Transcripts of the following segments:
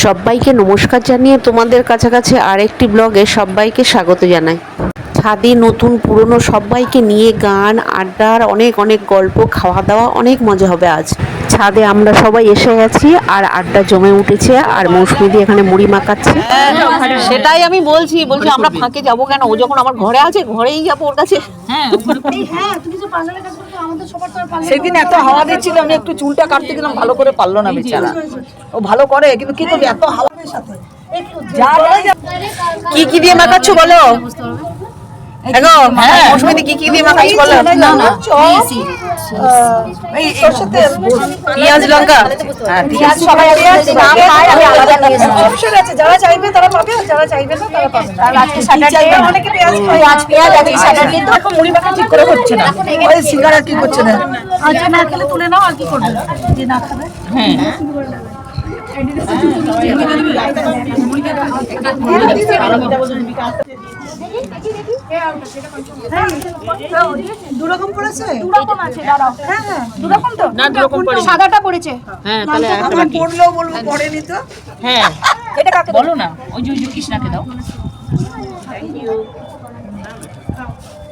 সবাইকে নমস্কার জানিয়ে তোমাদের কাছাকাছি আরেকটি ব্লগে সবাইকে স্বাগত জানাই। ছাদে নতুন পুরনো সবাইকে নিয়ে গান আড্ডার অনেক অনেক গল্প, খাওয়া দাওয়া, অনেক মজা হবে আজ। ছাদে আমরা সবাই এসে গেছি আর আড্ডা জমে উঠেছে। আর মৌসুমীদি এখানে মুড়ি মাখাচ্ছে। সেটাই আমি বলছি আমরা ফাঁকে যাবো কেন? ও যখন আমার ঘরে আছে, ঘরেই যাবো ওর কাছে। সেদিন এত হাওয়া দিচ্ছিল, আমি একটু চুলটা কাটতে গেলাম, ভালো করে পারলো না বেচারা। ও ভালো করে, কিন্তু কি করবি, এত হাওয়া। কি কি দিয়ে মাখাচ্ছ বলো? মৌসুমীদি কি কি দিয়ে মাখাচ্ছ বলো? পেঁয়াজ লঙ্কা, যারা চাইবে তারা পাবে, যারা চাইবে না তারা পাবে না। মুড়ি মাখা ঠিক করে হচ্ছে না, সিঙ্গারা কি করছে না, আচ্ছা না খেলে তুলে নাও, আর কি করবে যে না খাবে। হ্যাঁ দুরকম পড়েছে, দুরকম আছে, দাঁড়াও। হ্যাঁ হ্যাঁ দুরকম তো না, দুরকম পড়েছে, সাদাটা পড়েছে। হ্যাঁ তাহলে আমরা পড়লেও বলবো পড়েনি তো। হ্যাঁ এটা কাকে বলো না, ওই যে কৃষ্ণাকে দাও। Thank you.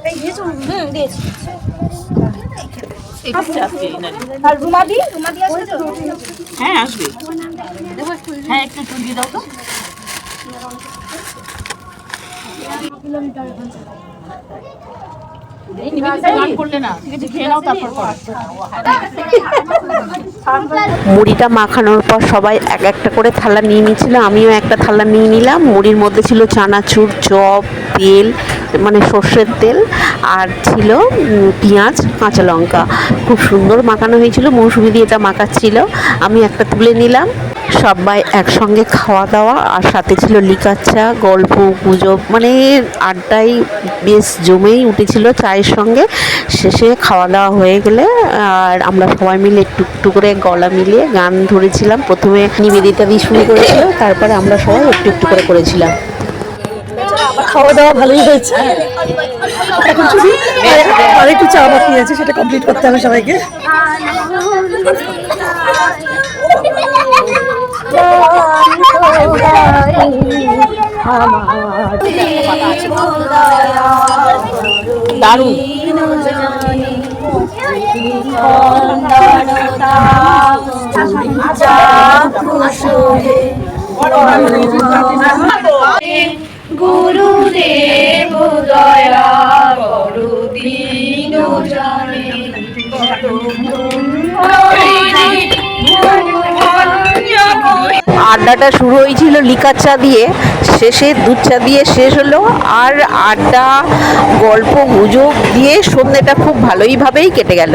এই দিয়েছো? দিয়েছি। আর রুমাদি আসবে তো? হ্যাঁ আসবে। হ্যাঁ একটু চুল দিয়ে দাও তো। মুড়িটা মাখানোর পর সবাই এক একটা করে থালা নিয়ে নিচ্ছিল, আমিও একটা থালা নিয়ে নিলাম। মুড়ির মধ্যে ছিল চানাচুর, চপ, তেল মানে সর্ষের তেল, আর ছিল পেঁয়াজ, কাঁচা লঙ্কা। খুব সুন্দর মাখানো হয়েছিল। মৌসুমী দিয়ে এটা মাখাচ্ছিল, আমি একটা তুলে নিলাম। সবাই একসঙ্গে খাওয়া দাওয়া, আর সাথে ছিল লিকার চা, গল্প গুজব, মানে আড্ডায় বেশ জমেই উঠেছিল চায়ের সঙ্গে। শেষে খাওয়া দাওয়া হয়ে গেলে আর আমরা সবাই মিলে একটু একটু করে গলা মিলিয়ে গান ধরেছিলাম। প্রথমে নিবেদিতা দিয়ে শুরু করেছিল, তারপরে আমরা সবাই একটু একটু করে করেছিলাম। খাওয়া দাওয়া ভালোই হয়েছে, আর একটু চা বাকি আছে, সেটা কমপ্লিট করতে হবে সবাইকে। দারুণ গুরুদেব দয়া করু দীন জনে। আড্ডাটা শুরু হয়েছিল লিকার চা দিয়ে, শেষে দুধ চা দিয়ে শেষ হলো। আর আড্ডা গল্প গুজব দিয়ে সন্ধ্যেটা খুব ভালোইভাবেই কেটে গেল।